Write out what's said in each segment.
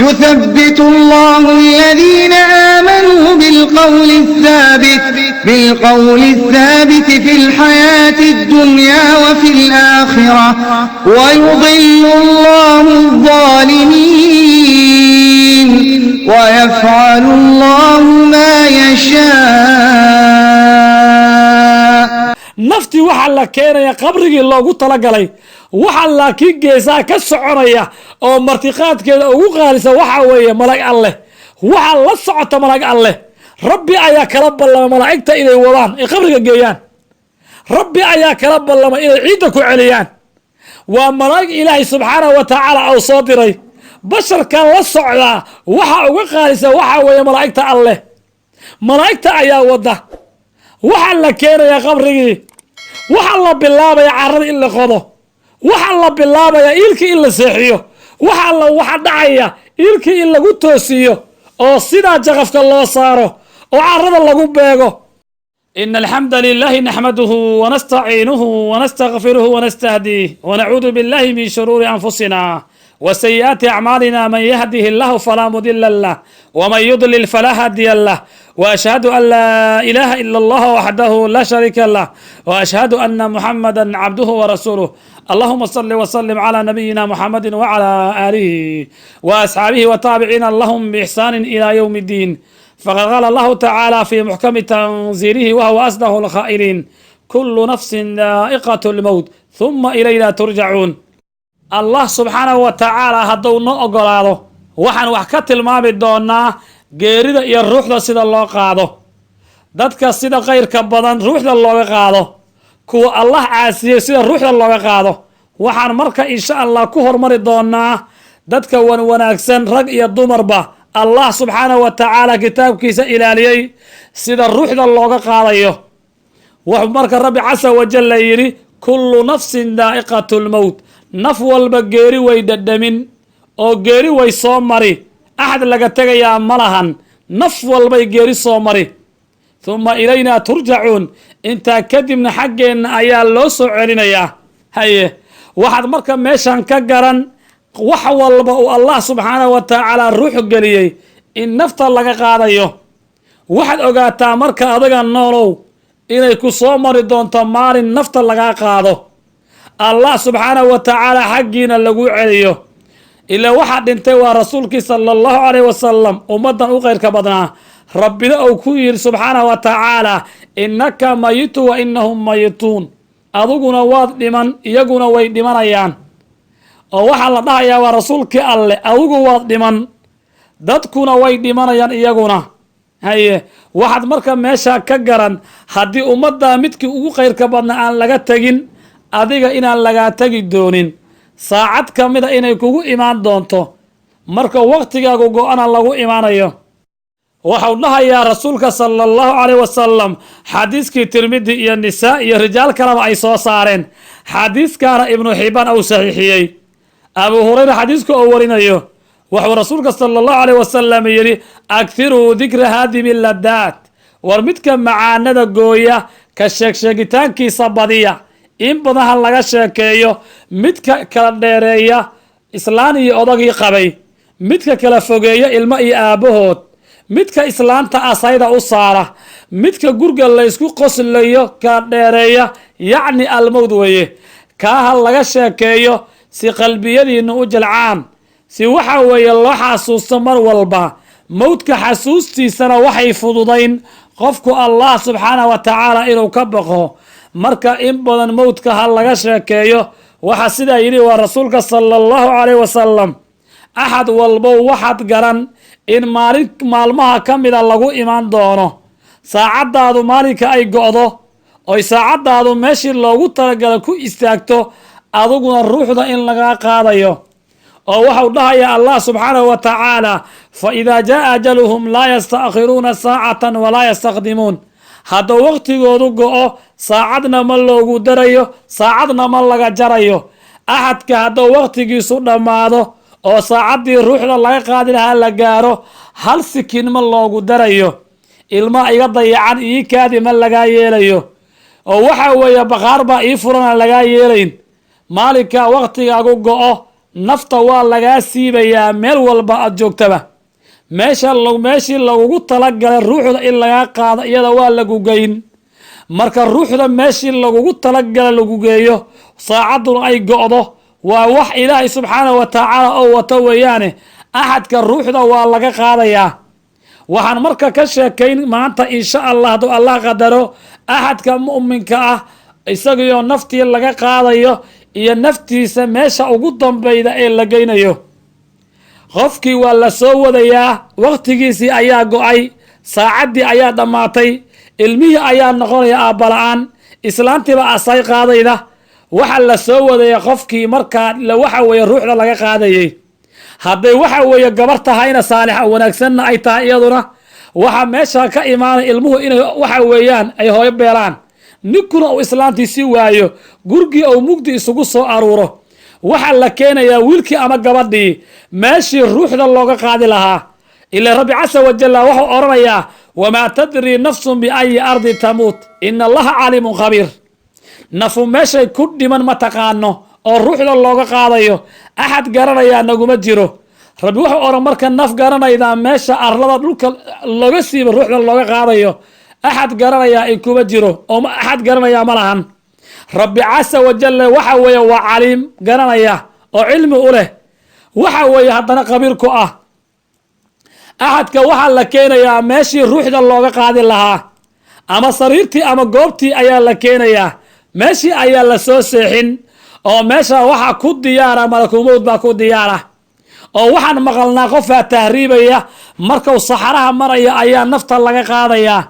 يثبت الله الذين آمنوا بالقول الثابت في الحياة الدنيا وفي الآخرة ويضل الله الظالمين ويفعل الله ما يشاء. نفتي وحلا كينيا قبري الله قلت لقلي وحلا كي جيسا كسعرية أو مرتقات كذا وغالسة وحوية ملاك الله وحلا صعت ملاك الله ربي أياك رب الله ملاكت إلي ولان قبرك جيان ربي أياك رب الله ما إلي عيدك عليان وملاك إلهي سبحانه وتعالى أو صادري بشر كان للصعدة وغالسة وحوية ملاكت الله ملاكت أيا وده وحلا كينيا قبري وحلا بالله يا عرض إلا خذه وحلا بالله يا إلك إلا سيحيه وحلا وحد عيا إلك إلا قطوسيه أو صدا جغفك الله صاره وعرض الله قبيقه. إن الحمد لله نحمده ونستعينه ونستغفره ونستهديه ونعوذ بالله من شرور أنفسنا وسيئات أعمالنا. من يهده الله فلا مضل له ومن يضلل فلا هادي له وأشهد أن لا إله إلا الله وحده لا شريك له وأشهد أن محمدا عبده ورسوله. اللهم صل وسلم على نبينا محمد وعلى آله وأصحابه وتابعين اللهم بإحسان إلى يوم الدين. فقد قال الله تعالى في محكم تنزيله وهو أصدق القائلين كل نفس ذائقة الموت ثم إلينا ترجعون. الله سبحانه وتعالى هدو نو أقلاده وحن وحكت المام الدونا geerida iyo ruuxda sida loo qaado dadka sida khayrka badan ruuxda looga qaado kuwa Allah caasiyay sida ruuxda looga qaado waxaan marka insha Allah ku hormari doonaa dadka wanaagsan rag iyo dumarba Allah subhanahu wa ta'ala kitaabkiisa ilaaliyay sida ruuxda looga qaadayo wax marka Rabbi Asa wa Jalla yiri kullu nafsin da'iqatul maut naf walba geeri way dhadhamin oo geeri way soo mari أحد لقتك يا ملهن نف والبيجري صومري ثم إلينا ترجعون أنت كدمنا حقين أيا لوسو علينا يا هاي واحد مركب ميشان كجرن وحول الله سبحانه وتعالى الروح الجليي إن نفط لك قاضيه واحد أجاتا مركب أضيق النورو إليك صومري دون تمار النفط لك قاضه الله سبحانه وتعالى حقين اللي عليه إلا واحد انتوى رسولك صلى الله عليه وسلم ومدن غير كبدنا ربنا أوكير سبحانه وتعالى إنك ميت وإنهم ميتون أذوقنا واد لمن يقنا ويد لمن أيان وحل الله يا ورسولك الله أذوق واد لمن دتكنا ويد لمن أيان يقنا هاي واحد مركب ماشا كجران هدي أمدا متك غير كبدنا أن لقتجين أذيك إن لقتجي دونين saacad kamida inay kugu imaan doonto marka waqtigaagu go'ana lagu imaanayo waxau dhahayaa rasuulka sallallahu alayhi wasallam xadiiskii Tirmidhi iyo Nisaa iyo rijaal kalaba ay soo saareen xadiiskaana Ibn Hibban oo saxiixiyay Abu Hurayra xadiisku oo warinayo wuxuu rasuulka sallallahu alayhi wasallam yiri akthiru dhikra hadhihi laddat war midka macaanada gooya ka sheegitaankiisa badiya in badan laga sheekeeyo midka kala dheereeya islaan iyo odagii qabay midka kala fogeeya ilmo iyo aabahood midka islaanta asayda u saara midka gurga la isku qoslayo ka dheereeya yacni almawd weeye kaaha laga sheekeeyo si qalbiyadiina u jilcaan si waxa weeye loo xasuusto mar walba mawdka xasuustiisana waxay fududayn qofku Allah subhanahu wa ta'ala inuu ka baqo marka in badan mawdka hal laga sheekeeyo waxa sida yiri waa rasuulka sallallahu alayhi wasallam ahad walbo waxad garan in maalmaha kamida lagu imaan doono saacadaadu maalinka ay go'do oo saacadaadu meeshii loogu talagalay ku istaagto aduguna ruuxda in laga qaadayo oo waxa uu dhahayaa Allah subhanahu wa ta'ala fa idha jaa ajaluhum la yasta'khiruna sa'atan wa la yastaqdimun هذا وقت يقولوا ساعدنا ما لوجو دريو ساعدنا ما لقى جريو أحد كهذا وقت يسونا معه أو ساعدي روح الله قادر هلا جاره هل سكين ما لوجو دريو الماء يقضي عن كادي ما لقى يليو أو وحوي بغربة يفرنا لقى يلين مالك وقت يقولوا nafta waa lagaa siibayaa meel walba aad joogtaba meeshii lagugu talagalay ruuxda in lagaa qaado iyada waa lagu geyn marka ruuxda meeshii lagugu talagalay lagu geeyo saacadduna ay go'do waa wax ilaahay subxaanahu wa tacaala oo wato weeyaane axadka ruuxda waa laga qaadayaa waxaan marka ka sheekayn maanta insha allah hadduu allah qadaro axadka mu'minka ah isagiyo naftii laga qaadayo iyo naftiisa meesha ugu dambayda ee la geynayo qofkii waa la soo wadayaa waqtigiisii ayaa go'ay saacaddii ayaa dhammaatay ilmihii ayaa noqonaya aabbala'aan islaantiiba asay qaadayda waxa la soo wadaya qofkii markaa waxa weeye ruuxda laga qaadayay hadday waxa weeye gabar tahayna saalixa wanaagsanna ay tahay iyaduna waxa meesha ka imaanay ilmuhu inay waxa weeyaan ay hooyo beelaan ninkuna uu islaantiisii waayo gurigii uu mugdi isugu soo aruuro waxaa la keenayaa wiilkii ama gabadhii meeshii ruuxda looga qaadi lahaa ilaa rabbi casa wajalla wuxuu odhanayaa wamaa tadrii nafsun biayi ardi tamuut ina allaha caliimun khabiir nafu meeshay ku dhiman ma taqaano oo ruuxda looga qaadayo axad garanayaa naguma jiro rabbi wuxuu odhan marka naf garanaydaa meesha arlada dhulka looga siiba ruuxda looga qaadayo axad garanayaa in kuma jiro oo axad garanayaa ma lahan rabbi casa wajalla waxa weeye waa caliim garanaya oo cilmi u leh waxa weeye haddana khabiir ku ah axadka waxaa la keenayaa meeshii ruuxda looga qaadi lahaa ama sariirtii ama goobtii ayaa la keenayaa meeshii ayaa la soo seexin oo meesha waxaa ku diyaara malakumowd baa ku diyaara oo waxaan maqalnaa qofaa tahriibaya markuu saxaraha maraya ayaa nafta laga qaadayaa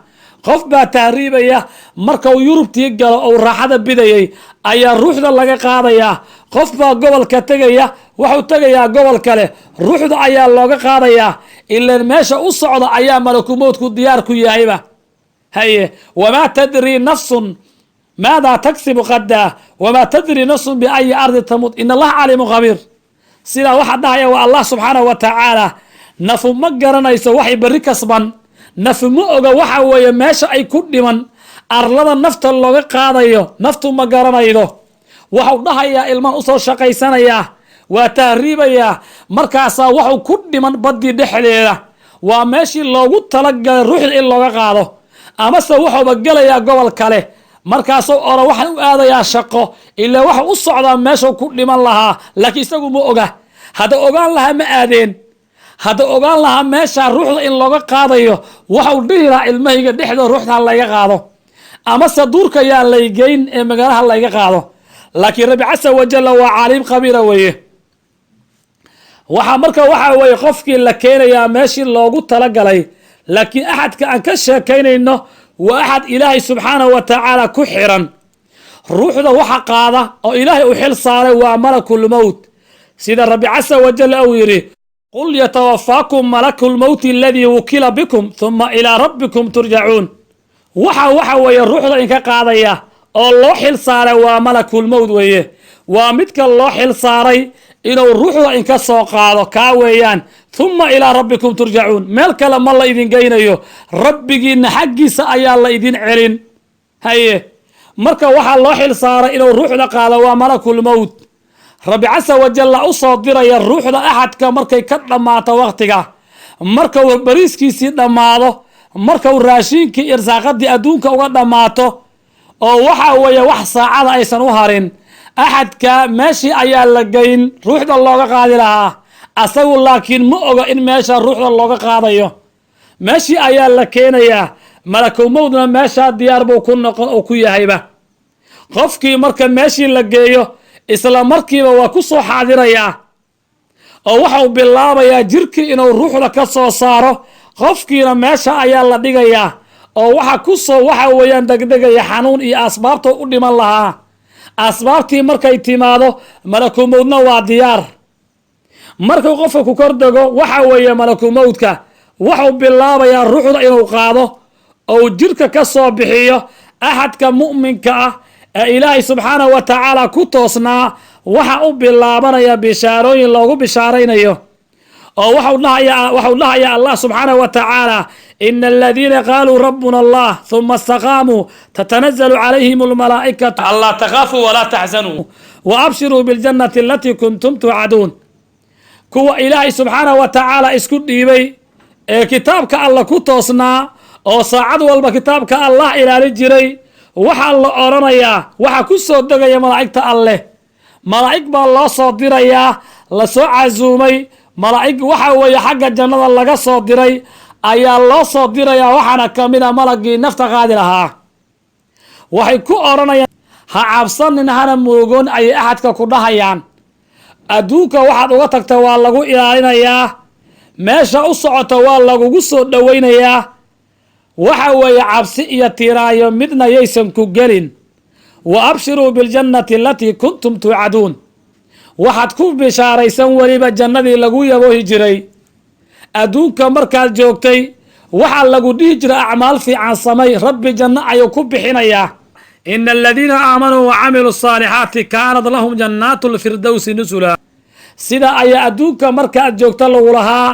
qof baa tahriibaya markau yurubtii galo ou raaxada bidayay ayaa ruuxda laga qaadayaa qof baa gobolka tegaya wuxuu tegayaa gobol kale ruuxda ayaa looga qaadayaa ilaan meesha u socda ayaa malakumowdku diyaar ku yahayba haye wamaa tadrii nafsun maadaa tagsibu qadaa wamaa tadrii nafsun biayi ardi tamuut ina allaha caliimun khabiir sidaa waxaa dhahaya waa allah subxaanahu wa tacaala nafu ma garanayso waxay berri kasban nafi ma oga waxa weeye meesha ay ku dhiman arlada nafta looga qaadayo naftu ma garanaydo waxuu dhahayaa ilmaan usoo shaqaysanayaa waa tahriibayaa markaasaa waxuu ku dhiman baddii dhexdeeda waa meeshii loogu talagalay ruuxda in looga qaado amase wuxuuba gelayaa gobol kale markaasuu ora waxaan u aadayaa shaqo ilaa waxuu u socdaa meeshuu ku dhiman lahaa laakiin isagu ma oga hadda ogaan lahaa ma aadeen hadda ogaan lahaa meeshaa ruuxda in looga qaadayo waxau dhihi lahaa ilmahayga dhexda ruuxda layga qaado amase duurka yaa laygeyn ee magaalaha layga qaado laakiin rabbi casa wajalla waa caliim khabiira weeye waxaa marka waxa weeye qofkii la keenayaa meeshii loogu talagalay laakiin axadka aan ka sheekaynayno waa axad ilaahay subxaanahu wa tacaala ku xiran ruuxda waxa qaada oo ilaahay u xil saaray waa malakulmowt sida rabbi casa wajalla uu yidhi qul yatawafaakum malakulmowti aladii wukila bikum huma ilaa rabbikum turjacuun waxa weeye ruuxda inka qaadaya oo loo xil saaray waa malakulmowt weeye waa midka loo xil saaray inuu ruuxda inka soo qaado kaa weeyaan huma ilaa rabbikum turjacuun meel kale ma la idin geynayo rabbigiina xaggiisa ayaa la idin celin haye marka waxaa loo xil saaray inuu ruuxda qaado waa malakulmowt rabbi casa wajalla u soo diraya ruuxda axadka markay ka dhammaato waqtiga markau bariiskiisii dhammaado markau raashiinkii irsaaqadii adduunka uga dhammaato oo waxa weeye wax saacada aysan u harin axadka meeshii ayaa la geyn ruuxda looga qaadi lahaa asagu laakiin ma oga in meesha ruuxda looga qaadayo meeshii ayaa la keenayaa malakumowdna meeshaa diyaar buu ku noqon oo ku yahayba qofkii marka meeshii la geeyo isla markiiba waa ku soo xaadirayaa oo waxau bilaabayaa jirkii inuu ruuxda ka soo saaro qofkiina meesha ayaa la dhigayaa oo waxa weeyaan degdegaya xanuun iyo asbaabta u dhiman lahaa asbaabtii markay timaado malakumowdna waa diyaar markuu qofka ku kordego waxa weeye malakumowdka wuxuu bilaabayaa ruuxda inuu qaado ou jirka ka soo bixiyo axadka mu'minka ah ee ilaahay subxaanahu wa tacaala ku toosnaa waxa u bilaabanaya bishaarooyin loogu bishaaraynayo oo waxau dhahayaa allah subxaanahu wa tacaala ina aladiina qaaluu rabbuna allah huma istaqaamuu tatanazalu calayhim almalaa'ikatu anlaa takhaafuu walaa taxzanuu وأبشروا بالجنة التي كنتم توعدون كوا إلهي سبحانه وتعالى اسكو ديبي كتابك الله كتوسنا أو صاعد والبا كتابك الله إلى رجري وحا الله أرانيا وحا كسو دقيا ملاعيكة الله ملاعيك با الله صادريا لسو عزومي ملاعيك وحا ويا حق الجنة الله صادري أي الله صادريا وحنا كامنا ملقي نفتا غادرها وحي كو أرانيا ها عبصان نهانا موغون أي أحد ككردها يان أدوك واحد وقتك توالغو إلالينيا meesha u socota waa lagugu soo dhowaynayaa waxa weeye cabsi iyo tiraayo midna yaysan ku gelin wa abshiruu biljannati alatii kuntum tuucaduun waxaad ku bishaaraysan weliba jannadii lagu yaboohi jiray adduunka markaad joogtay waxaa lagu dhihi jira acmaal fiican samay rabbi janno ayuu ku bixinayaa ina aladiina aamanuu wacamiluu الصaalixaati kaanat lahum jannaatu lfirdowsi nusula sida ayaa adduunka markaad joogta lagu lahaa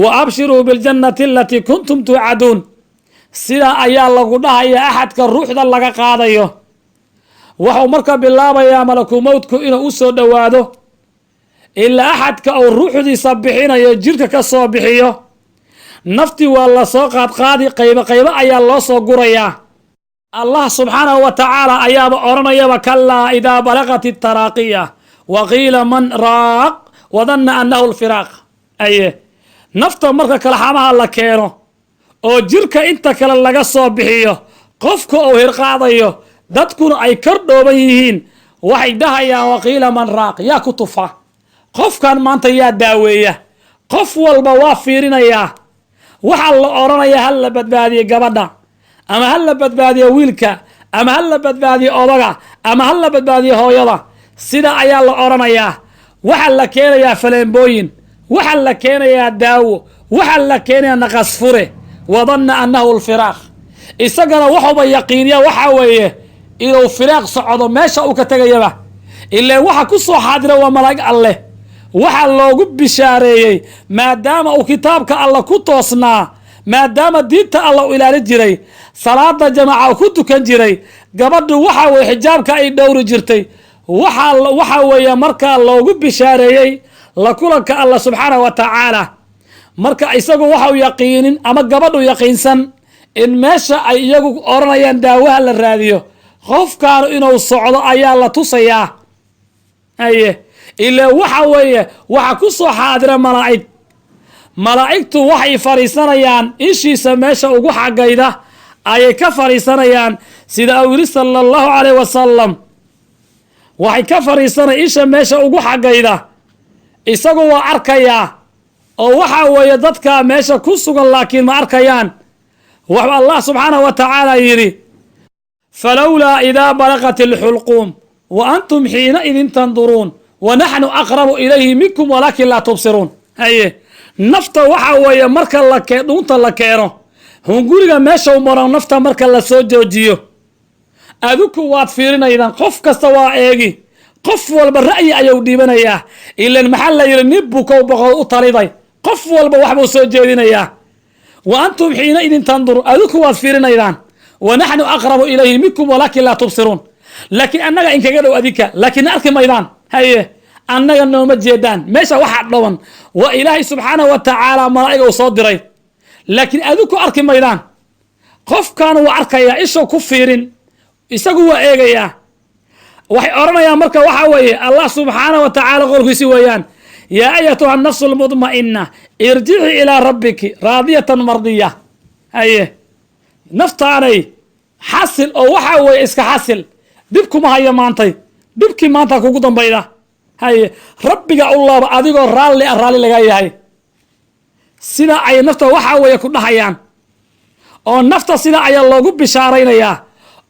wa abshiruu biljannati alatii kuntum tuucaduun sida ayaa lagu dhahayaa axadka ruuxda laga qaadayo wuxuu marka bilaabayaa malaku mowdku inuu u soo dhowaado ilaa axadka uu ruuxdiisa bixinayo jirka ka soo bixiyo naftii waa la soo qaadqaadi qaybo qaybo ayaa loo soo gurayaa allah subxaanahu wa tacaala ayaaba odhanayaba kalaa idaa balaqat itaraaqiya waqiila man raaq wadanna annahu lfiraaq aye nafta marka kalxamaha la keeno oo jirka inta kale laga soo bixiyo qofka uu hirqaadayo dadkuna ay kor dhooban yihiin waxay dhahayaan waqiila man raaq yaa ku tufa qofkan maanta yaa daaweeya qof walba waa fiirinayaa waxaa la odhanayaa hal la badbaadiye gabadha ama hal la badbaadiye wiilka ama hal la badbaadiye odaga ama hal la badbaadiye hooyada sida ayaa la odhanayaa waxaa la keenayaa faleembooyin waxaa la keenayaa daawo waxaa la keenayaa naqas fure wadanna annahu lfiraaq isagana waxuba yaqiiniya waxaa weeye inuu firaaq socdo meesha uu ka tegayaba ilaa waxa ku soo xaadira waa malaa'ig alleh waxaa loogu bishaareeyey maadaama uu kitaabka alla ku toosnaa maadaama diinta alla u ilaali jiray salaada jamaaca ku tukan jiray gabadhu waxaa weye xijaabka ay dhowri jirtay waxa weeye markaa loogu bishaareeyey la kulanka allah subxaanahu wa tacaala marka isagu waxau yaqiinin ama gabadhu yaqiinsan in meesha ay iyagu odhanayaan daawaha la raadiyo qofkaanu inuu socdo ayaa la tusayaa aye ilaa waxa weeye waxa ku soo xaadira malaa'igtu waxay fadhiisanayaan ishiisa meesha ugu xagayda ayay ka fadhiisanayaan sida uu yidhi sala allahu calayh wasalam waxay ka fadhiisanaya isha meesha ugu xagayda isagu waa arkayaa oo waxaa weeye dadka meesha ku sugan laakiin ma arkayaan wuxuu allah subxaanahu wa tacaala yidhi falowlaa idaa balaqat ilxulquum wa antum xiinaidin tanduruun wa naxnu aqrabu ilayhi minkum walaakin laa tubsiruun haye nafta waxaa weeye marka dhuunta la keeno hunguriga meeshau maro nafta marka la soo joojiyo adiku waad fiirinaydaan qof kasta waa eegi qof walba ra'yi ayuu dhiibanayaa ilan maxaa la yidhi nin bukow boqol u taliday qof walba waxbuu soo jeedinayaa wa antum xiinaidin tanduru adiku waad fiirinaydaan wa naxnu aqrabu ilayhi minkum walaakin laa tubsiruun laakiin annaga inkaga dhow adinka laakiin arki maydaan haye annaga nooma jeedaan meesha waxaa dhowan waa ilaahay subxaanahu wa tacaala malaa'iga uu soo diray laakiin adiku arki maydaan qofkan waa arkayaa isha ku fiirin isagu waa eegayaa waxay odhanayaan marka waxaa weeye allah subxaanahu wa tacaala qolkiisi weeyaan yaa ayatuha nafsu lmudma'ina irjici ilaa rabbiki raadiyatan mardiya haye naftaanay xasil oo waxaa weeye iska xasil dhib kuma hayo maantay dhibkii maanta kugu dambayda haye rabbiga u laaba adigoo raalli laga yahay sida ay nafta waxaa weeye ku dhahayaan oo nafta sida ayaa loogu bishaaraynayaa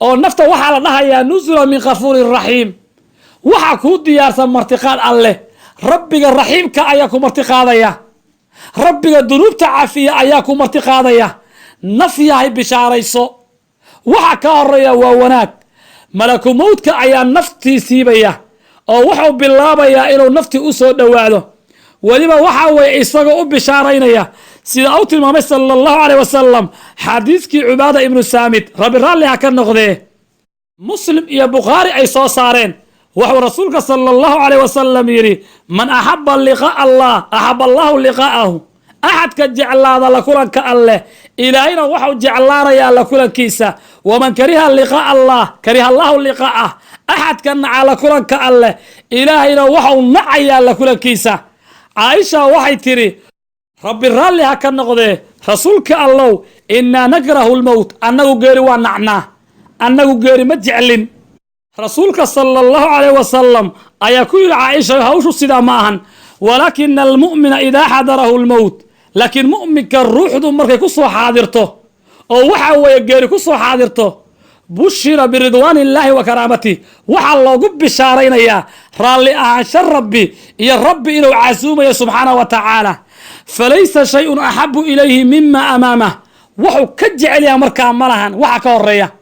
oo nafta waxaa la dhahayaa nusula min kafuurin raxiim waxaa kuu diyaarsan martiqaad alleh rabbiga raxiimka ayaa ku martiqaadaya rabbiga dunuubta cafiya ayaa ku martiqaadaya naf yahay bishaarayso waxa ka horeeya waa wanaag malaku mowdka ayaa naftii siibaya oo wuxuu bilaabayaa inuu naftii u soo dhowaado weliba waxaa weeye isagoo u bishaaraynaya sida uu tilmaamay sala allahu caleyh wasalam xadiiskii cubaada ibnu saamid rabbi raalli ha ka noqdee muslim iyo bukhaari ay soo saareen وهو رسولك صلى الله عليه وسلم يري من أحب لقاء الله أحب الله لقاءه أحد كجعل هذا لكلن كالله إلهينا وحو جعلنا يا لكلن كيسا ومن كره لقاء الله كره الله لقاءه أحد كان على كلن كالله إلهينا وحو نعي يا لكلن كيسا عائشة وحي تري رب الرالي هكا نقضي رسولك الله إنا نكره الموت أنه غير ونعناه أنه غير مجعلين رسولك صلى الله عليه وسلم أيكون عائشة هوش السيدة معهن ولكن المؤمن إذا حضره الموت لكن مؤمن كالروح دمرك كسو حاضرته أو وحاو يقير كسو حاضرته بشر برضوان الله وكرامته وحا الله قب بشارين يا رالي أعشر ربي يا ربي إلو عزوم يا سبحانه وتعالى فليس شيء أحب إليه مما أمامه وحو كجعل يا مركا ملهن وحا كوريا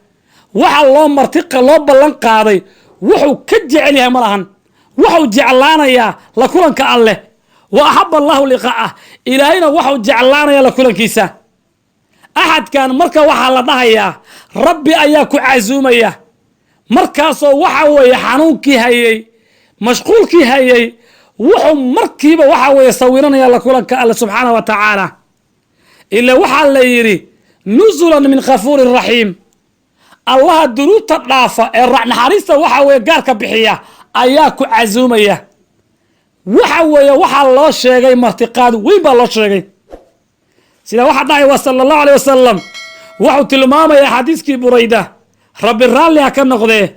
waxa loo martiqa loo ballan qaaday wuxuu ka jecel yahay malahan wuxuu jeclaanayaa la kulanka Allah wa ahabba Allah liqaa'ah ilaahina wuxuu jeclaanayaa la kulankiisa ahad kan marka waxa la dhahayaa rabbi ayaa ku casuumaya markaasoo waxa weeye xanuunkii hayay mashquulkii hayay wuxuu markiiba waxa weeye sawiranaya la kulanka Allah subhanahu wa ta'ala illa waxa la yiri nuzulan min ghafurir rahim الله دروت الضعفة الرعن حريصة وحوي قارك بحية أياكو عزومية وحوي وحا الله شيغي مرتقاد ويبا الله شيغي سيدا واحد داعي صلى الله عليه وسلم وحو تلماما يا حديثكي بريدة رب الرالي هكذا نقضيه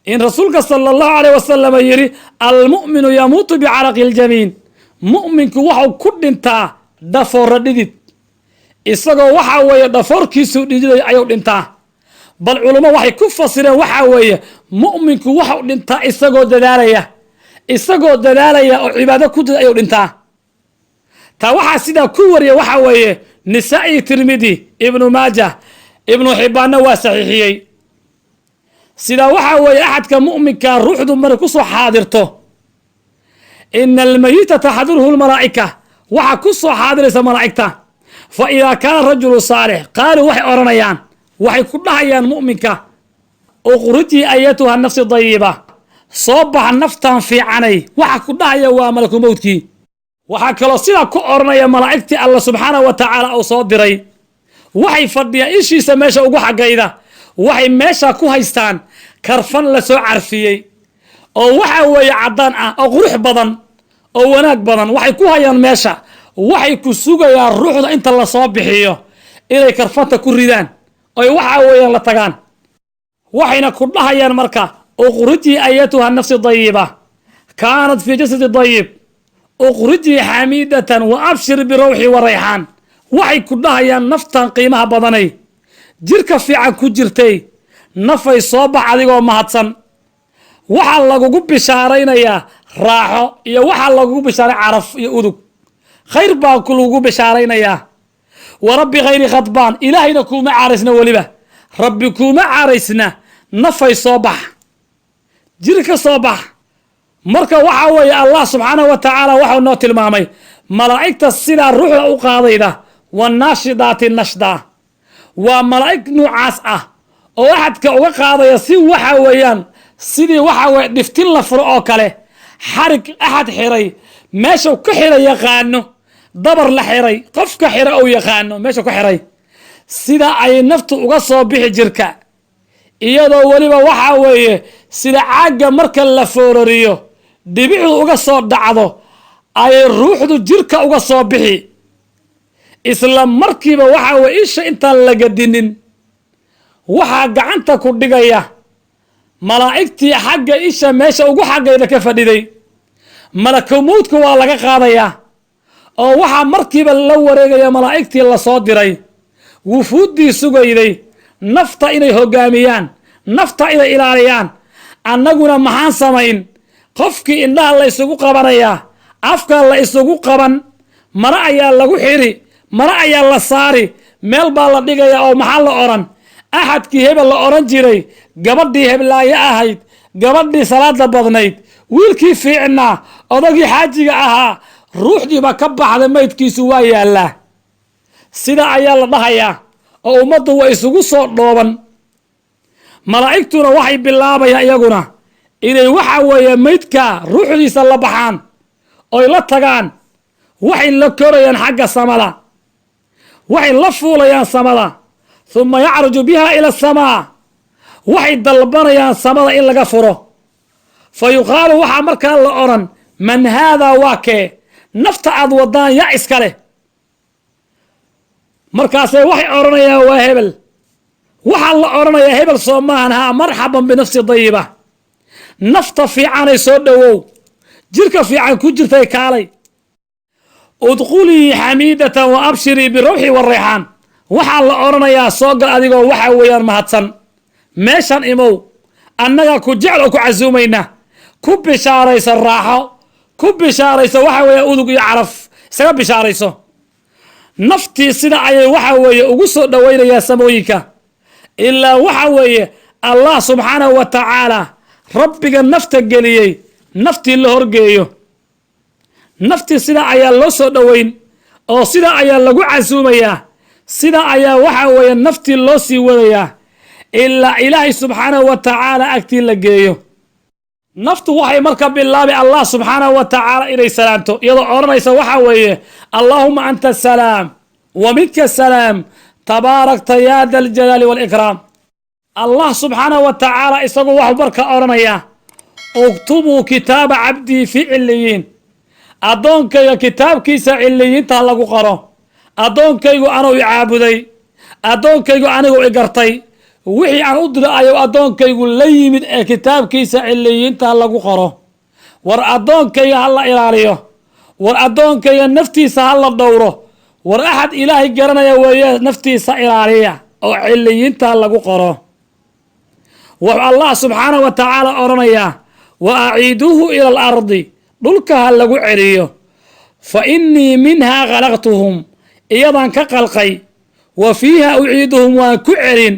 إن رسولك صلى الله عليه وسلم يري المؤمن يموت بعرق الجمين مؤمنك وحو كل انتا دفور رديد إساقو وحوي دفور كيسو ديدي أيو انتا بل علماء waxay ku fasireen waxa weeye mu'minku waxa uu dhintaa isagoo dadaalaya oo cibaado ku dad ayuu dhintaa taa waxa sida ku wariyo waxa weeye Nisaa'i Tirmidhi Ibn Majah Ibn Hibban waa saxiixiyay sida waxa weeye ahadka mu'minka ruuxdu mar ku soo xaadirto inna al-mayyita tahduruhu al-malaa'ika waxa ku soo xaadiraysa malaa'ikta fa idha kana rajulu salih qalu waxay oranayaan waxay ku dhahayaan mu'minka uqriti ayatuha nafsi dayiba soobax naftan fiicanay waxa ku dhahaya waa malaku mawdki waxa kale sida ku oranaya malaa'ikti Allah subhanahu wa ta'ala oo soo diray waxay fadhiya ishiisa meesha ugu xagayda waxay meesha ku haystaan karfan la soo carfiyay oo waxa weeye cadaan ah oo qurux badan oo wanaag badan waxay ku hayaan meesha waxay ku sugayaan ruuxda inta la soo bixiyo inay karfanta ku ridaan أي وحاويا لتغان وحين كلها يا مركا أخرجي أيتها النفس الطيبة كانت في جسد الطيب أخرجي حميدة وأبشر بروحي وريحان وحي كلها يا نفتا قيمها بضني جرك في عكو جرتي نفي صوبة عليكو مهاتسن وحالقو قب بشارين يا راحو يا وحالقو بشاري عرف يا أدوك خير باكلو قب بشارين يا وربي غير غضبان إلهينا كوما عارسنا ولبه ربي كوما عارسنا نفي صباح جيرك صباح مركا وحاوي الله سبحانه وتعالى وحاو نوت المامي ملائكة السنة الروح الأقاضي والناشدات النشدة وملائكة نعاسة وواحد كأقاضي يسي وحاويان سيدي وحاوي دفتين لفرقوك له حرك أحد حري ماشو كحري يغانو دبر لحيري قفك حيري أو يخانو ماشا كحيري سيدا أي نفتو uga bixi jirka iyadoo waliba waxa weeye sida caaga marka la foorariyo dibicdu uga soo dhacdo ay ruuxdu jirka uga soo bixi isla markiiba waxa weeye isha inta laga dinin waxa gacanta ku dhigaya malaa'iktii xagga isha meesha ugu xagayda ka fadhiday malakumudku waa laga qaadaya oo waxa markiiba la wareegaya malaa'iktii la soo diray wufuudii sugayday nafta inay hogaamiyaan nafta inay ilaaliyaan annaguna maxaan samayn qofkii indhaha la isugu qabanaya afka la isugu qaban mara ayaa lagu xiri mara ayaa la saari meel baa la dhigaya oo maxaa la oran ahadkii hebel la oran jiray gabadhii heblaaye ahayd gabadhii salaada badnayd wiilkii fiicnaa odagii xaajiga ahaa ruuxdii ba ka baxday maydkiisu waa yaala sida ayaa la dhahayaa oo ummaddu way isugu soo dhooban malaa'igtuna waxay bilaabayaan iyaguna inay waxa weeye maydka ruuxdiisa la baxaan oy la tagaan waxay la korayaan xagga samada waxay la fuulayaan samada uma yacruju biha ila asamaa waxay dalbanayaan samada in laga furo fa yuqaalu waxaa markaa la odhan man haadaa waa kee nafta aad wadaan yaa iska leh markaasay waxay odhanayaan waa hebel waxaa la odhanayaa hebel soo maahan haa marxaban binafsi dayiba nafta fiicanay soo dhowow jirka fiican ku jirtay kaalay udqulii xamiidatan wa abshirii birawxi warayxaan waxaa la odhanayaa soo gal adigoo waxa weeyaan mahadsan meeshan imow annaga ku jecel oo ku casuumayna ku bishaaraysa raaxo ku bishaarayso waxa weeye udug iyo caraf isaga bishaarayso naftii sida ayay waxa weeye ugu soo dhowaynayaa samooyinka ilaa waxa weeye allah subxaanahu wa tacaala rabbiga nafta geliyey naftii la horgeeyo naftii sidaa ayaa loo soo dhoweyn oo sidaa ayaa lagu casuumayaa sidaa ayaa waxa weeye naftii loo sii wadayaa ilaa ilaahay subxaanahu wa tacaala agtii la geeyo naftu waxay marka bilaabi allah subxaanahu wa tacaala inay salaamto iyadoo odhanaysa waxa weeye allaahuma anta asalaam wa minka asalaam tabaarakta yaa da aljalaali waalikraam allah subxaanahu wa tacaala isagu waxu marka odhanayaa uktubuu kitaaba cabdii fii ciliyiin addoonkayga kitaabkiisa ciliyiinta ha lagu qoro addoonkaygu anuu i caabuday addoonkaygu anigu i gartay wixii aan u diro ayuu addoonkaygu la yimid ee kitaabkiisa ciliyiinta ha lagu qoro war addoonkayga ha la ilaaliyo war addoonkayga naftiisa ha la dhowro war axad ilaahay garanaya weeye naftiisa ilaaliya oo ciliyiinta ha lagu qoro wuxuu allah subxaanahu wa tacaala odhanayaa wa aciiduuhu ila alardi dhulka ha lagu celiyo fa innii minhaa khalaqtuhum iyadaan ka qalqay wa fiiha uciiduhum waan ku celin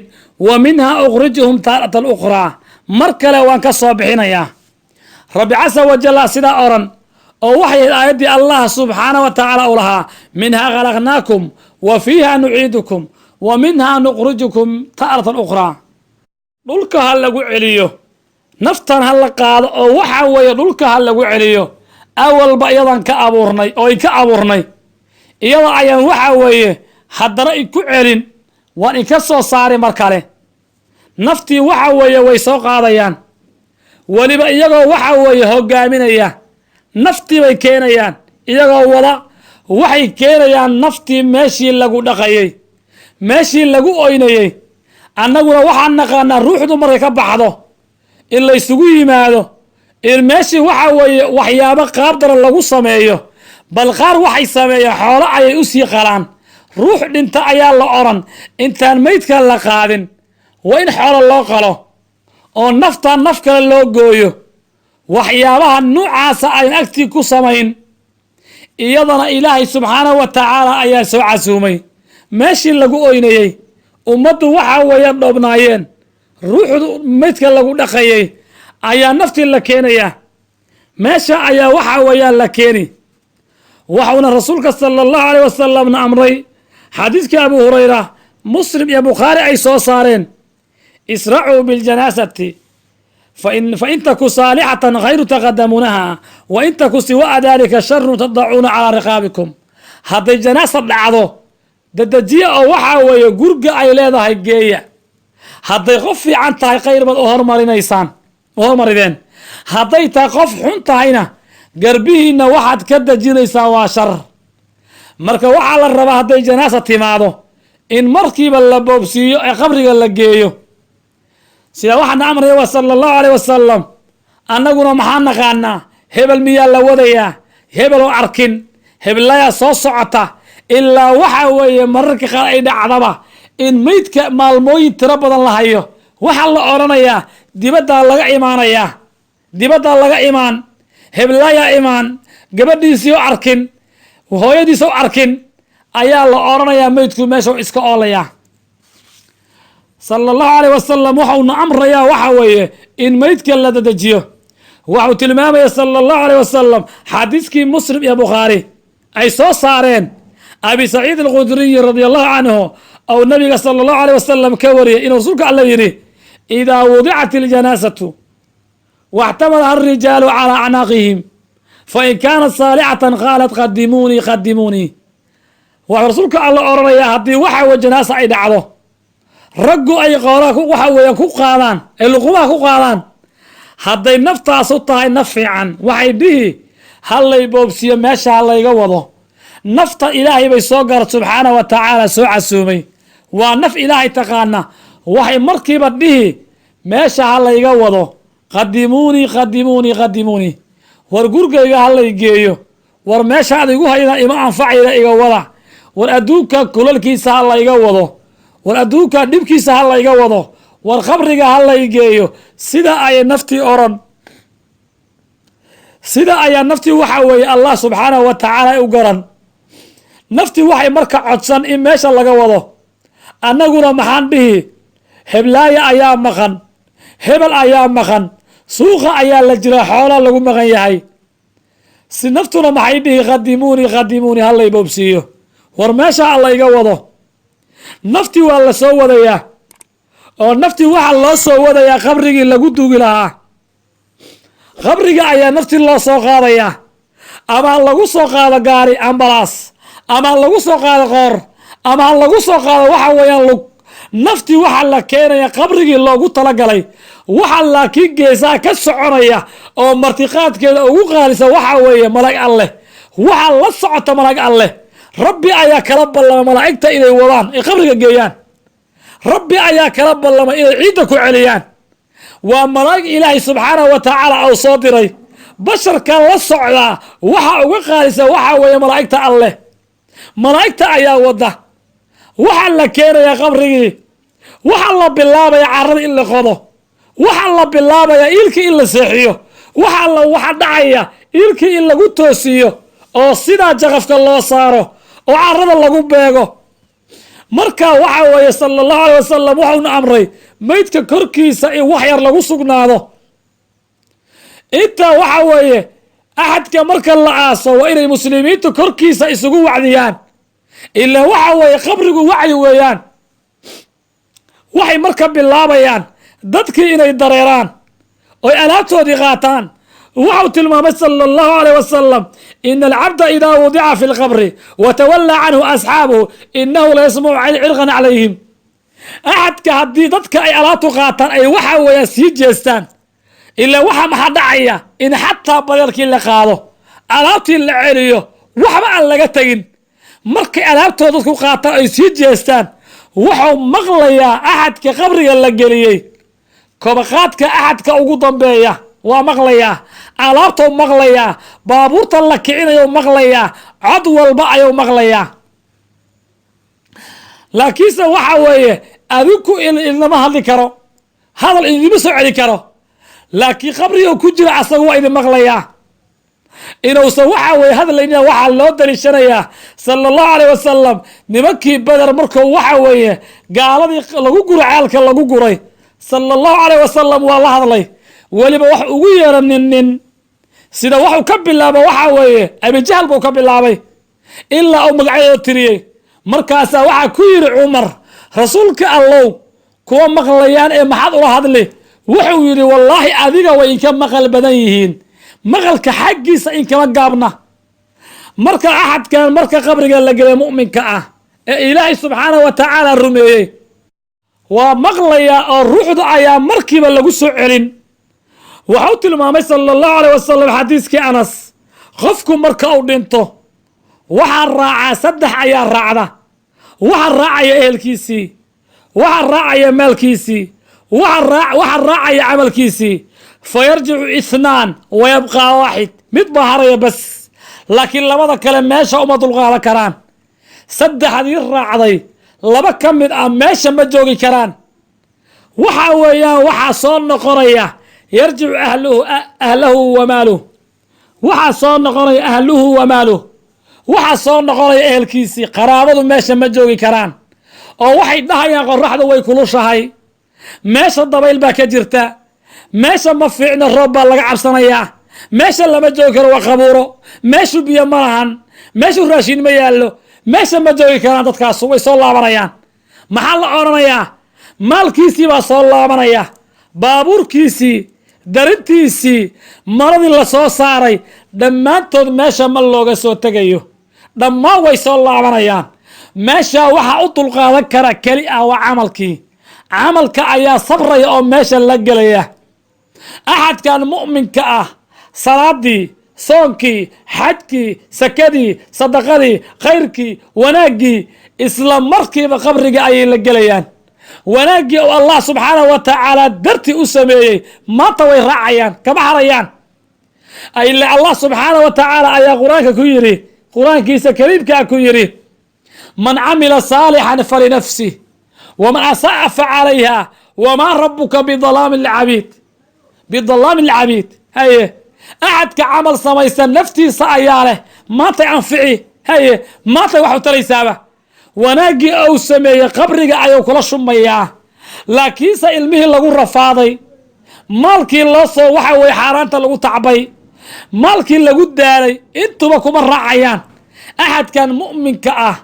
wa minhaa ukhrijuhum taaratan ukhraa mar kale waan ka soo bixinayaa rabbi casa wajalla sidaa odhan oo waxay aayaddii allah subxaanahu wa tacaala u lahaa minhaa khalaqnaakum wa fiiha nuciidukum wa minhaa nukhrijukum taaratan ukhraa dhulka ha lagu celiyo naftan ha la qaado oo waxa weeye dhulka ha lagu celiyo awalba iyadan ka abuurnay oo in ka abuurnay iyada ayaan waxa weeye haddana inku celin waan inka soo saari mar kale naftii waxa weeye way soo qaadayaan weliba iyagoo waxa weeye hogaaminaya naftii bay keenayaan iyagoo wada waxay keenayaan naftii meeshii lagu dhaqayey meeshii lagu oynayey annaguna waxaan naqaanaa ruuxdu markay ka baxdo in laysugu yimaado in meeshii waxa weeye waxyaabo qaab daran lagu sameeyo bal qaar waxay sameeyeen xoolo ayay u sii qalaan ruux dhinta ayaa la odhan intaan maydka la qaadin waa in xoolo loo qalo oo naftaan naf kale loo gooyo waxyaabaha nuucaasa ayn agtii ku samayn iyadana ilaahay subxaanahu wa tacaala ayaa soo casuumay meeshii lagu oynayey ummaddu waxa weeye dhoobnaayeen ruuxdu maydka lagu dhaqayey ayaa naftii la keenayaa meesha ayaa waxa weeyaan la keeni waxuuna rasuulka sala allahu aleyh wasalamna amray xadiidkii abu hurayra muslim iyo bukhaari ay soo saareen isracuu biljanaasati fain taku saalixatan khayru taqadamuunaha wain taku siwaa dalika sharun tadacuuna calaa riqaabikum hadday janaasa dhacdo dedejiya oo waxaa weeye gurga ay leedahay geeya hadday qof fiican tahay khayr baad u hormarideen hadday tahay qof xun tahayna garbihiinna waxaad ka dejinaysaa waa shar marka waxaa la rabaa hadday janaasa timaado in markiiba la boobsiiyo ee qabriga la geeyo sida waxaana amraya wa sala allahu aleyh wasalam annaguna maxaa naqaanaa hebel miyaa la wadayaa hebel oo arkin heblayaa soo socota ilaa waxa weeye mararka qaar ay dhacdaba in maydka maalmooyin tiro badan la hayo waxaa la odhanayaa dibaddaa laga imaanayaa dibaddaa laga imaan heblayaa imaan gabadhiisii oo arkin hooyadiisa oo arkin ayaa la odhanayaa maydku meeshau iska oolayaa sala allahu aleyh wasalam waxauna amrayaa waxa weeye in maydka la dadejiyo waxuu tilmaamaya sala allahu aleyh wasalam xadiiskii muslim iyo bukhaari ay soo saareen abi saciid alkhudriyi radia allahu canhu ou nabiga sala allahu aleyh wasalam ka wariyay inuu rasuulka alla yidhi idaa wudicat iljanaasatu واحتملها الرجال على أعناقهم فإن كانت صالحة قالت قدموني قدموني ورسولك الله أرمي هدي وحا وجناس أي دعوه رقوا أي قولا وحا ويكو قادان اللقوما كو قادان هدي نفتا سطا نفعا وحي به هل يبوبسي ماشا هل يقوضه نفتا إلهي بيسوقر سبحانه وتعالى سوع السومي ونف إلهي تقانا وحي مركبت به ماشا هل يقوضه قدموني قدموني قدموني wargurgayga ha lay geeyo war meeshaad igu hayda ima anfacayda iga wada war adduunka kulalkiisa ha layga wado war adduunka dhibkiisa ha layga wado war qabriga ha lay geeyo sida ay naftii oran sida ay naftii waxa weeye Allah subhanahu wa ta'ala u garan naftii waxay marka codsan in meesha laga wado annaguna maxaan dhihi heblaaya ayaa maqan hebel ayaa maqan suuqa ayaa la jira xoolo lagu maqan yahay si naftuna maxay dhihi qadimuuni qadimuuni ha lay boobsiiyo war meesha alla iga wado naftii waa la soo wadayaa oo naftii waxaa loo soo wadayaa qabrigii lagu duugi lahaa qabriga ayaa naftii loo soo qaadayaa ama lagu soo qaado gaari ambalaas ama lagu soo qaado qoor ama lagu soo qaado waxa weeyaan lug naftii waxaa la keenaya qabrigii loogu talagalay waxa laakiin geesaa ka soconaya oo martiqaadkeeda ugu qaalisa waxa weeye malag alle waxa la socota malag alle rabbi ayaa kala ballama malaa'igta inay wadaan ee qabriga geeyaan rabbi ayaa kala ballama inay ciidda ku celiyaan waa malaa'ig ilaahay subxaanahu wa tacaala oo soo diray basharka la socdaa waxa uga qaalisa waxa weeye malaa'igta alle malaa'igta ayaa wada waxa la keenaya qabrigii waxa la bilaabaya carrada in la qodo waxa la bilaabaya ilkii in la seexiyo waxa dhacaya ilkii in lagu toosiyo oo sida jaqafka loo saaro oo carrada lagu beego marka waxa weeye sallallahu alayhi wasallam wuxuu amray meydka korkiisa in wax yar lagu sugnaado inta waxa weeye ahadka marka la aaso waa inay muslimiintu korkiisa isugu wacdiyaan ila waxa weeye qabrigu wacyi weeyaan waxay marka bilaabayaan dadkii inay dareeraan oo alaabtoodii qaataan wuxuu tilmaamay sallallahu alayhi wasallam in al-abda idha wudi'a fi al-qabr wa tawalla anhu ashabuhu innahu la yasma'u 'irqan 'alayhim ahadka haddii dadka ay alaabtu qaataan ay waxa weeyaan sii jeestaan ila waxa ma dhacaya in xataa badalkii la qaado alaabtii la celiyo waxba aan laga tagin markay alaabtooda ku qaataan ay sii jeestaan wuxuu maqlayaa ahadka qabriga la geliyay kobaqaadka ahadka ugu dambeeya waa maqlayaa alaabta maqlayaa baabuurta la kicinayo maqlayaa cod walba ayuu maqlayaa laakiinse waxa weeye adinku inama hadli karo hadal idima soo celi karo laakiin qabriga ku jira asagu waa idin maqlayaa inuusan waxa weeye hadlayna waxaa loo daliishanayaa sallallahu alayhi wasallam nimankii badar markuu waxa weeye gaaladii lagu guray caalka lagu guray sallallahu alayhi wasallam waa la hadlay weliba wax ugu yeeranin nin sida wuxuu ka bilaabay waxa weeye abi jahl buu ka bilaabay ilaa uu magaceeyo tiriyay markaas waxa ku yiri Umar rasuulka Allah kuwa maqlayaan ee maxad ula hadli wuxuu yiri wallahi adiga way inka maqal badan yihiin maqalka xaqiisa in kama gaabna marka ahadkan marka qabriga la galay mu'minka ah ee ilaahay subhanahu wa ta'ala rumeeyay waa maqlaya oo ruuxda ayaa markiiba lagu soo celin wuxuu tilmaamay sallallahu alayhi wasallam xadiiskii Anas qofku marka uu dhinto waxa raaca saddex ayaa raacda waxa raacaya ehelkiisii waxa raacaya maalkiisii waxa raacaya amalkiisii فيرجع اثنان ويبقى واحد متبهر بس لكن لبدا كلام ماشا وما دلقا كران صدح هذه الراعدي لبا كمد ماشا ما جوغي كران وحا ويا وحا صون قريه يرجع اهله وماله وحا صون قريه اهله وماله وحا صون قريه اهلكيسي قرابده ماشا ما جوغي كران او waxay dhahayaan qorraxda way kulushahay meesha dabayl baa ka jirta meesha ma fiicna roob baa laga cabsanayaa meesha lama joogi karo waa qabuuro meesha biyo ma lahan meesha raashin ma yaallo meesha ma joogi karaan dadkaas way soo laabanayaan maxaa la oranayaa maalkiisii baa soo laabanaya baabuurkiisii darintiisii maradii la soo saaray dhammaantood meesha ma looga soo tegayo dhammaan way soo laabanayaan meesha waxaa u dulqaadan kara keli ah waa camalka ayaa sabraya oo meesha la gelaya axadkan mu'minka ah salaadii soonkii xajkii sakadii sadaqadii khayrkii wanaaggii isla markiiba qabriga ayay la gelayaan wanaaggii oo allah subxaanahu wa tacaala dartii u sameeyey maanta way raacayaan kama harayaan ile allah subxaanahu wa tacaala ayaa qur-aanka ku yidhi qur-aankiisa kariimkaa ku yidhi man camila saalixan falinafsih waman asa'a facalayha wamaa rabuka bidalaami lcabiid haye axadka camal samaysan naftiisa ayaa leh maantay anfici haye maantay wax u taraysaaba wanaaggii ou sameeyey qabriga ayuu kula shumayaa laakiinse ilmihii lagu rafaaday maalkii loo soo waxa weye xaaraanta lagu tacbay maalkii lagu daalay intuba kuma raacayaan axadkan mu'minka ah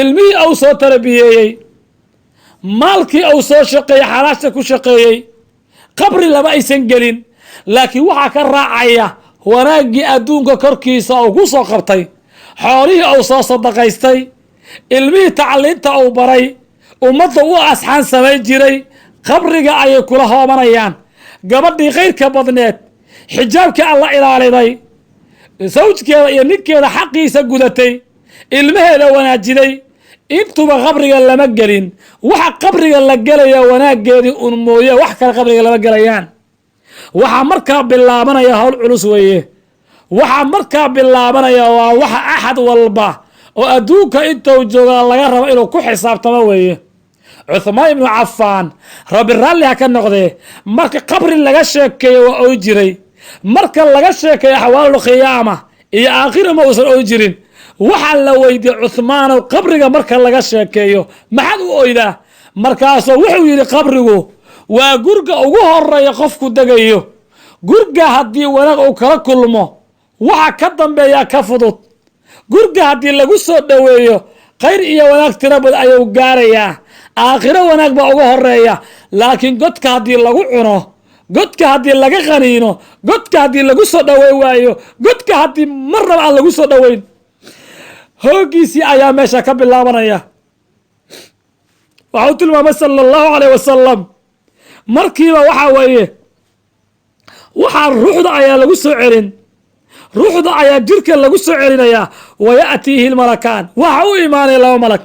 ilmihii ou soo tarbiyeeyey maalkii ou soo shaqeeyey xalaasha ku shaqeeyey qabri lama aysan gelin laakiin waxaa ka raacaya wanaaggii adduunka korkiisa ou ku soo qabtay xoolihii ou soo sadaqaystay ilmihii tacliinta uu baray ummadda u asxaan samayn jiray qabriga ayay kula hoobanayaan gabadhii khayrka badneed xijaabkii alla ilaaliday sawjkeeda iyo ninkeeda xaqiisa gudatay ilmaheeda wanaajiday intuba qabriga lama gelin waxa qabriga la gelaya wanaaggeedii un mooye wax kale qabriga lama gelayaan waxaa markaa bilaabanaya howl culus weeye waxaa markaa bilaabanaya waa waxa axad walba oo adduunka intuu joogaa laga rabo inuu ku xisaabtamo weeye cuthmaan ibnu cafaan rabbi raalli ha ka noqdee marka qabri laga sheekeeyo waa oy jiray marka laga sheekeeyo axwaalul khiyaama iyo aakhira ma uusan oy jirin waxaa la weydiiyey cuthmaanow qabriga marka laga sheekeeyo maxaad u oydaa markaasuu wuxuu yidhi qabrigu waa gurga ugu horeeya qofku degayo gurga haddii wanaag uu kala kulmo waxa ka dambeeyaa ka fudud gurga haddii lagu soo dhoweeyo khayr iyo wanaag tirabad ayuu gaarayaa aakhiro wanaag baa uga horeeya laakiin godka haddii lagu cuno godka haddii laga qaniino godka haddii lagu soo dhoweyn waayo godka haddii marnaba aan lagu soo dhoweyn hoogiisii ayaa meesha ka bilaabanaya waxau tilmaamay sala allahu caleyh wasalam markiiba waxaa weeye waxaa ruuxda ayaa lagu soo celin ruuxda ayaa jirka lagu soo celinayaa waya'tiihi lmalakaan waxa u imaanaya laba malag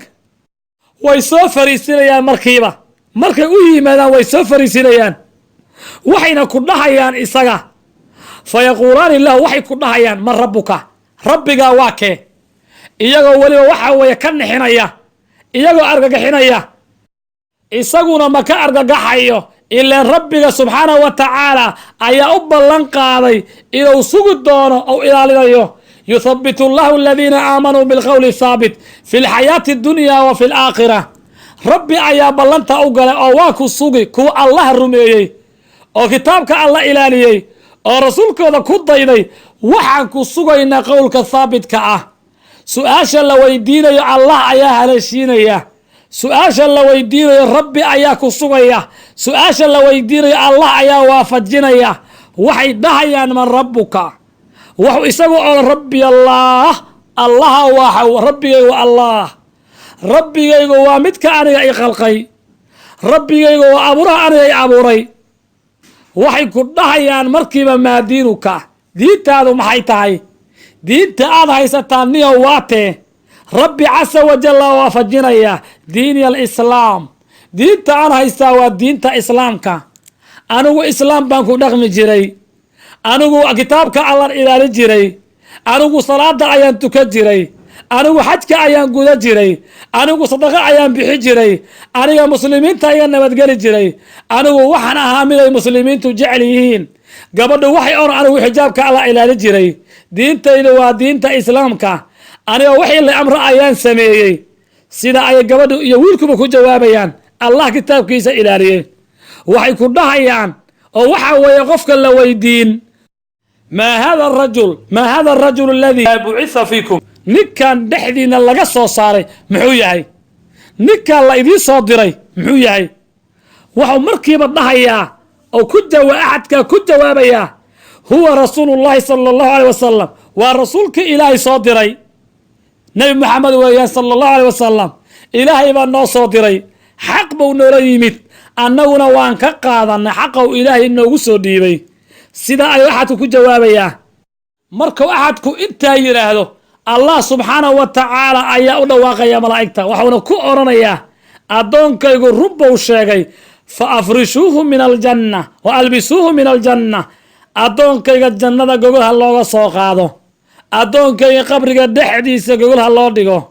way soo fariisinayaan markiiba markay u yimaadaan way soo fariisinayaan waxayna ku dhahayaan isaga fayaquulaani lahu waxay ku dhahayaan man rabbuka rabbigaa waa kee iyagoo weliba waxa weeye ka nixinaya iyagoo argagaxinaya isaguna ma ka argagaxayo ilaan rabbiga subxaanahu wa tacaala ayaa u ballan qaaday inuu sugi doono ou ilaalinayo yuthabitu allahu aladiina aamanuu bilqowli thaabit fi lxayaati addunya wa fi alaakhira rabbi ayaa ballanta u galay oo waa ku sugi kuwa allaha rumeeyey oo kitaabka alla ilaaliyey oo rasuulkooda ku dayday waxaan ku sugaynaa qowlka thaabitka ah su-aasha la weydiinayo allah ayaa haleeshiinaya su-aasha la weydiinayo rabbi ayaa ku sugaya su-aasha la weydiinayo allah ayaa waafajinaya waxay dhahayaan man rabbuka waxu isagu oo rabbi allah allaha waa rabbigaygu allah rabbigaygu waa midka aniga i khalqay rabbigaygu waa abuuraha aniga i abuuray waxay ku dhahayaan markiiba maa diinuka diintaadu maxay tahay diinta aad haysataa niyo waatee rabbi casa wajalla waafajinaya diini alislaam diinta aan haystaa waa diinta islaamka anigu islaam baan ku dhaqmi jiray anigu kitaabka allan ilaali jiray anigu salaada ayaan tukan jiray anigu xajka ayaan guda jiray anigu sadaqa ayaan bixi jiray aniga muslimiinta iga nabadgeli jiray anigu waxaan ahaa miday muslimiintu jecel yihiin gabadhu waxay on anigu xijaabka alla ilaali jiray diintaydu waa diinta islaamka aniga wixii la amro ayaan sameeyey sida ay gabadhu iyo wiilkuba ku jawaabayaan allah kitaabkiisa ilaaliyey waxay ku dhahayaan oo waxa weeye qofka la weydiin maa hada arajul aladii bucitha fiikum ninkan dhexdiina laga soo saaray muxuu yahay ninkan la idiin soo diray muxuu yahay waxuu markiiba dhahayaa أو أحد كجوابيا هو رسول الله صلى الله عليه وسلم ورسولك إلهي صادري نبي محمد وياه صلى الله عليه وسلم إلهي بأنه صادري حق بأنه يمت أنه وان كقاضا حقه إلهي أنه صديبي سيدا أي أحد كجوابيا مركو أحد إنتا يراهدو الله سبحانه وتعالى أيا أدواق يا ملائكته وحونا كو أرانيا أدونك يقول رب وشيغي فأفرشوه من الجنة وألبسوه من الجنة أدونك يقول الجنة قول هاللوغة سوقادو أدونك يقول قبرك دحديس قول هاللوغة ديغو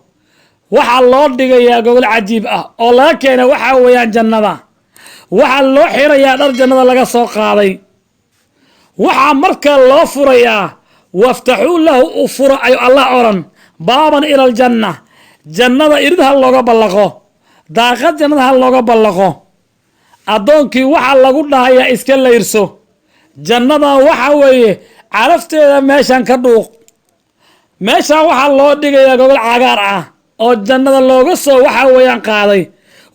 وحا اللوغة ديغو يا قول عجيب ولكن وحا ويان جنة وحا اللوغة حيريا در جنة لغا سوقادي وحا مركا اللوغة فريا وافتحوا له أفر أي الله أورن بابا إلى الجنة جنة إردها اللوغة بلغو داقات جنة اللوغة بلغو أدونكي وحا اللوغة دايا إسكال يرسو جنة وحا ويه عرفت ماشان كدوق ماشان وحا اللوغة ديغا يا قول عقار أو جنة اللوغة سو وحا ويان قاضي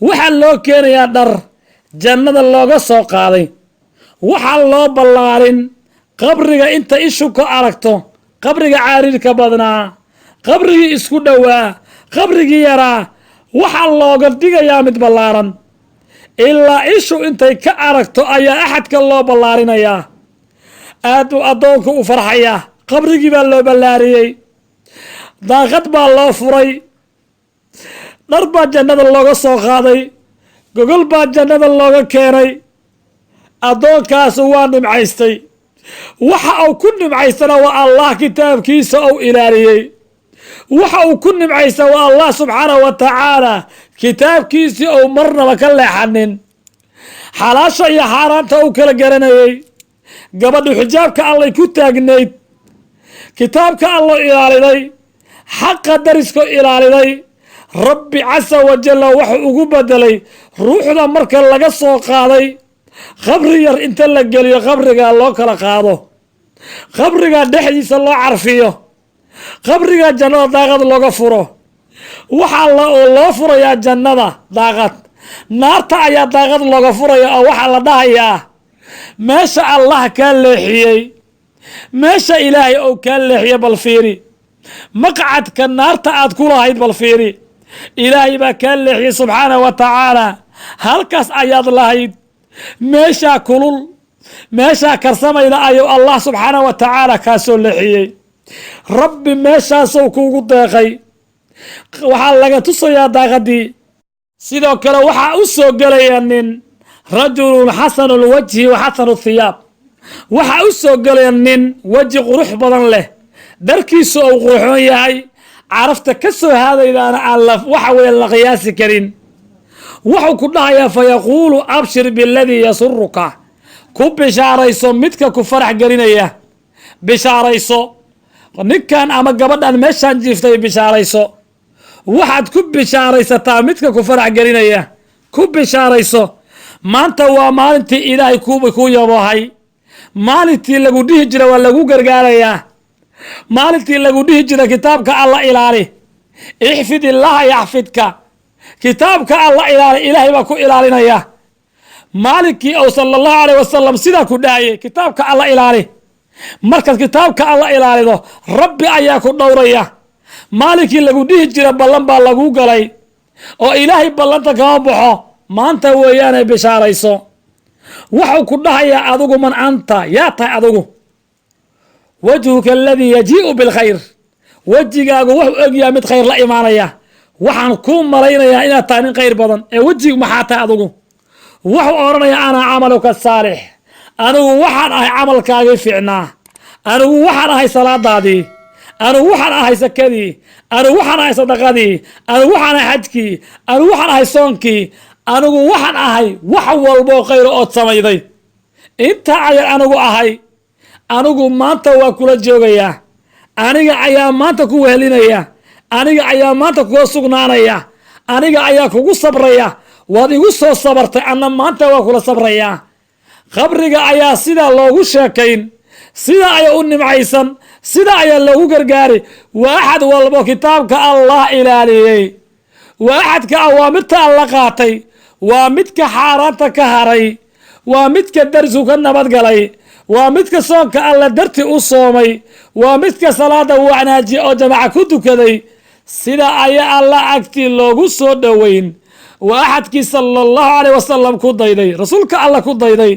وحا اللوغة كين يا در جنة اللوغة سو قاضي وحا اللوغة بلغارين qabriga inta ishu ka aragto qabriga caarilka badnaa qabrigii isku dhowaa qabrigii yaraa waxa looga dhigayaa mid ballaaran ilaa ishu intay ka aragto ayaa axadka loo ballaarinayaa aad u adoonku u farxaya qabrigii baa loo ballaariyey daaqad baa loo furay dhar baa jannada looga soo qaaday gogol baa jannada looga keenay adoonkaas waa nimcaystay waxa uu ku nimcaysana waa Allah kitaabkiisa uu ilaaliyay waxa uu ku nimcaysa waa Allah subhanahu wa ta'ala kitaabkiisa uu marnaba ka leexanin xalaasha iyo xaaraanta uu kala garanayay gabadhu xijaabka Allah ku taagnayd kitaabka Allah ilaaliday xaqa dariska ilaaliday rabbi asa wa jalla waxa ugu bedelay ruuxda marka laga soo qaaday qabri yar inta la geliyo qabriga loo kala qaado qabriga dhexdiisa loo carfiyo qabriga jannada daaqad looga furo waxa loo furayaa jannada daaqad naarta ayaa daaqad looga furaya oo waxa la dhahayaa meesha Allah ka leexiyay meesha ilaahay oo ka leexiyay bal fiiri maqcadka naarta aad ku lahayd bal fiiri ilaahay baa ka leexiyay subhanahu wa ta'ala halkaas ayaad lahayd meesha kulul meesha karsamayna ayuu Allah subhanahu wa ta'ala ka soo leexiyay rabbi meesha soo kuugu deeqay waxa laga tusayaa daaqadii sidoo kale waxa u soo galaya nin rajulun hasanul wajhi wa hasanul thiyab waxa u soo galaya nin waji qurux badan leh darkiisu uu qurxoon yahay carafta ka soo haadaydaana alla waxa weeye la qiyaasi karin wuxuu ku dhahayaa fayaquulu abshir biladii yasuruka ku bishaarayso midka ku farax gelinaya bishaarayso ninkan ama gabadhan meeshaan jiiftay bishaarayso waxaad ku bishaaraysataa midka ku farax gelinaya ku bishaarayso maanta waa maalintii ilaahay ku yaboohay maalintii lagu dhihi jira waa lagu gargaarayaa maalintii lagu dhihi jira kitaabka alla ilaali ixfid illaha yaxfidka kitaabka Allah ilaahay baa ku ilaalinaya maalikii oo sallallahu alayhi wasallam sida ku dhaayay kitaabka Allah ilaali marka kitaabka Allah ilaalido rabbi ayaa ku dhowraya maalikii lagu dhihi jira ballan baa lagu galay oo ilaahay ballanta ka baxo maanta weeyaan bishaarayso wuxuu ku dhahayaa adigu man anta yaa tahay adigu wajhuka alladhi yaji'u bil khayr wajigaagu wuxuu ogyahay mid khayr la imaanaya waxaan ku malaynayaa inaad tahay nin khayr badan ee wajigu maxaa tahay adigu wuxuu oranayaa ana amaluka saalix anigu waxaan ahay camalkaagii fiicnaa anigu waxaan ahay salaadaadii anigu waxaan ahay sakadii anigu waxaan ahay sadaqadii anigu waxaan ahay xajkii anigu waxaan ahay soonkii anigu waxaan ahay wax walbo khayr oo samayday inta ayaan anigu ahay anigu maanta waa kula joogayaa aniga ayaa maanta ku wehelinaya aniga ayaa maanta kuga sugnaanaya aniga ayaa kugu sabraya waad igu soo sabartay anna maanta waa kula sabraya qabriga ayaa sida loogu sheekayn sida ayaa u nimcaysan sida ayaa loogu gargaari waaxad walbo kitaabka Allah ilaaliyay waaxadka awaamirta alla qaatay waa midka xaaraanta ka haray waa midka darisku ka nabad galay waa midka soonka alla darti u soomay waa midka salaada wanaajiya oo jamaaca ku tukaday sida ayaa alla agtii loogu soo dhoweyn waa axadkii sala allahu caleyh wasalam ku dayday rasuulka alla ku dayday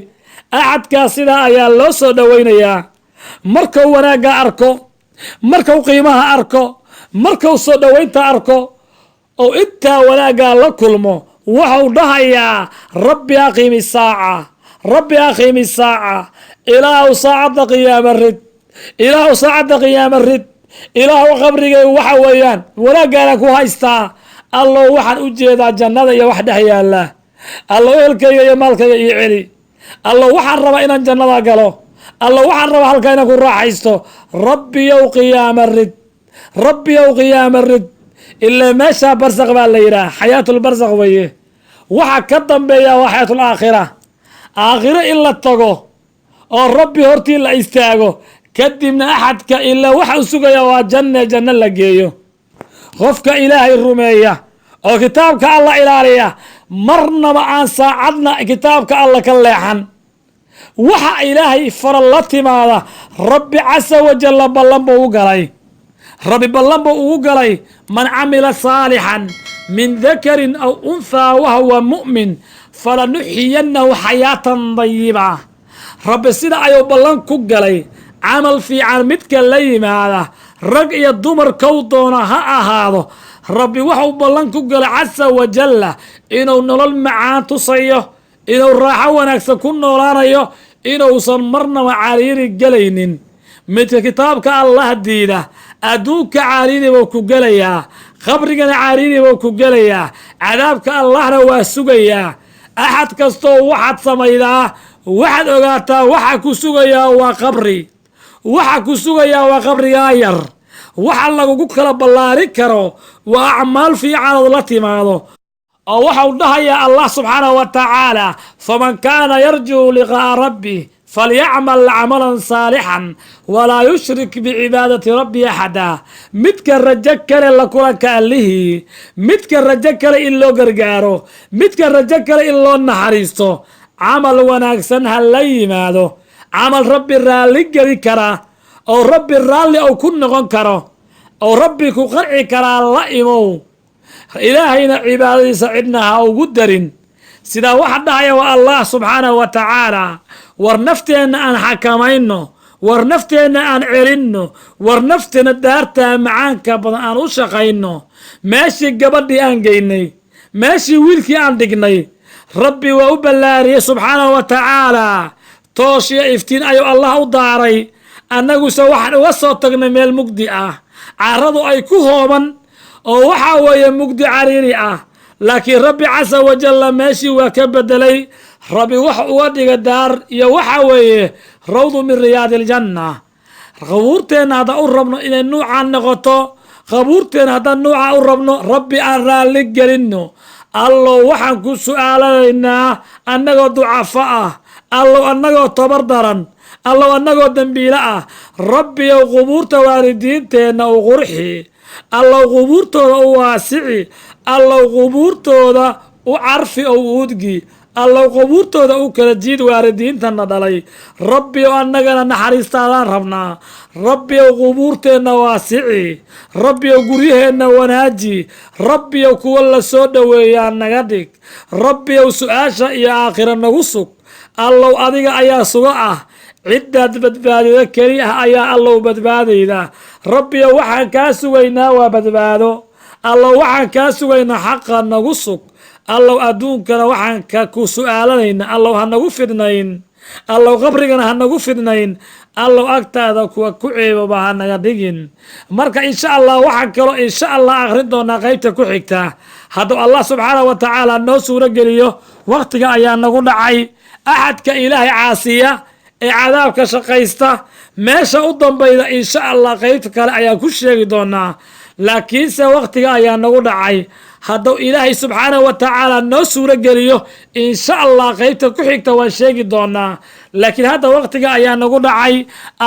axadkaas sidaa ayaa loo soo dhoweynayaa markuu wanaagga arko markuu qiimaha arko markuu soo dhoweynta arko oo intaa wanaaggaa la kulmo waxau dhahayaa rabbi aqiimi saaca rabbi aqiimi saaca ilaahu saacadda qiyaama rid ilaahu saacadda qiyaama rid ilaahu qabrigay waxa weeyaan wanaaggaana ku haystaa allow waxaan u jeedaa jannada iyo wax dhex yaalla allow ehelkayga iyo maalkayga ii celi allow waxaan rabaa inaan jannada galo allow waxaan rabaa halkaa inaan ku raaxaysto rabbiyow qiyaama rid rabbiyow qiyaama rid ilaa meeshaa barsaq baa la yidhaah xayaatulbarsaq weeye waxa ka dambeeya waa xayaatul aakhira aakhiro in la tago oo rabbi hortii la istaago kadibna axadka ilaa waxa u sugaya waa janno la geeyo qofka ilaahay rumeeya oo kitaabka alla ilaaliya marnaba aan saacadna kitaabka alla ka leexan waxa ilaahay fara la timaada rabbi casa wajalla ballan buu u galay rabbi ballan buu ugu galay man camila saalixan min dakarin aw unthaa wahuwa mu'min falanuxyiyannahu xayaatan dayiba rabbi sida ayuu ballan ku galay camal fiican midka la yimaada rag iyo dumar kow doona ha ahaado rabbi waxuu ballan ku galay casa wajalla inuu nolol macaan tusayo inuu raaxo wanaagsan ku noolaanayo inuusan marnaba cariiri gelaynin midka kitaabka allah diida adduunka cariiri buu ku gelayaa qabrigana cariiri buu ku gelayaa cadaabka allahna waa sugayaa axad kastoo waxaad samaydaa waxaad ogaataa waxa ku sugayaa waa qabri waxa ku sugayaa waa qabrigaa yar waxa lagugu kala ballaari karo waa acmaal fiicanood la timaado oo waxau dhahayaa allah subxaanahu wa tacaala faman kaana yarjuu liqaa'a rabbi falyacmal camalan saalixan walaa yushrik bicibaadati rabbi axada midka rajo kale la kulanka allihii midka rajo kale in loo gargaaro midka rajo kale in loo naxariisto camal wanaagsan ha la yimaado camal rabbi raalli geli kara oo rabbi raalli ou ku noqon karo oo rabbi ku qarci karaa la imow ilaahayna cibaadadiisa cidna ha ugu darin sidaa waxa dhahaya waa allah subxaanahu wa tacaala war nafteenna aan xakamayno war nafteenna aan celinno war nafteenna daartaa macaanka badan aan u shaqayno meeshii gabadhii aan geynay meeshii wiilkii aan dhignay rabbi waa u ballaariyey subxaanahu wa tacaala tooshiyo iftiin ayuu allah u daaray annaguse waxaan uga soo tagnay meel mugdi ah caradu ay ku hooban oo waxaa weeye mugdi cariiri ah laakiin rabbi casa wajalla meeshii waa ka bedelay rabbi wax uga dhiga daar iyo waxa weeye rawdu min riyaadi aljanna qabuurteenna haddaan u rabno inay nuucaan noqoto qabuurteenna haddaan nuuca u rabno rabbi aan raalli gelinno allow waxaan ku su'aalanaynaa annagoo ducafo ah allow annagoo tabar daran allow annagoo dembiile ah rabbiyow qubuurta waalidiinteenna u qurxi allow qubuurtooda u waasici allow qubuurtooda u carfi ou uudgi allow qubuurtooda u kala jiid waalidiintana dhalay rabbiyow annagana naxariistaadaan rabnaa rabbiyow qubuurteenna waasici rabbiyow guryaheenna wanaaji rabbiyow kuwa la soo dhoweeyaa naga dhig rabbiyow su-aasha iyo aakhira nagu sug allow adiga ayaa suga ah ciddaad badbaadida keli ah ayaa allow badbaadayda rabbiyow waxaan kaa sugaynaa waa badbaado allow waxaan kaa sugaynaa xaqa nagu sug allow adduunkana waxaan ku su'aalanaynaa allow ha nagu fidnayn allow qabrigana ha nagu fidnayn allow agtaada kuwa ku ceeboba ha naga dhigin marka insha allah waxaan kaloo insha allah akhrin doonaa qaybta ku xigta hadduu allah subxaanahu wa tacaala noo suuro geliyo waqtiga ayaa nagu dhacay axadka ilaahay caasiya ee cadaabka shaqaysta meesha u dambayda insha allah qaybta kale ayaan ku sheegi doonaa laakiinse waqtiga ayaa nagu dhacay hadduu ilaahay subxaanahu wa tacaala noo suuro geliyo insha allah qaybta ku xigta waan sheegi doonaa laakiin hadda waqtiga ayaa nagu dhacay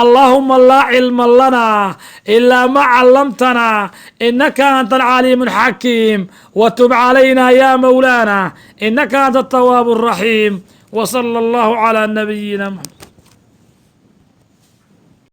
allaahuma laa cilma lanaa ilaa ma callamtanaa innaka anta alcaliimu alxakiim watub calayna ya mawlaana innaka anta atawaabu alraxiim وصلى الله على نبينا محمد.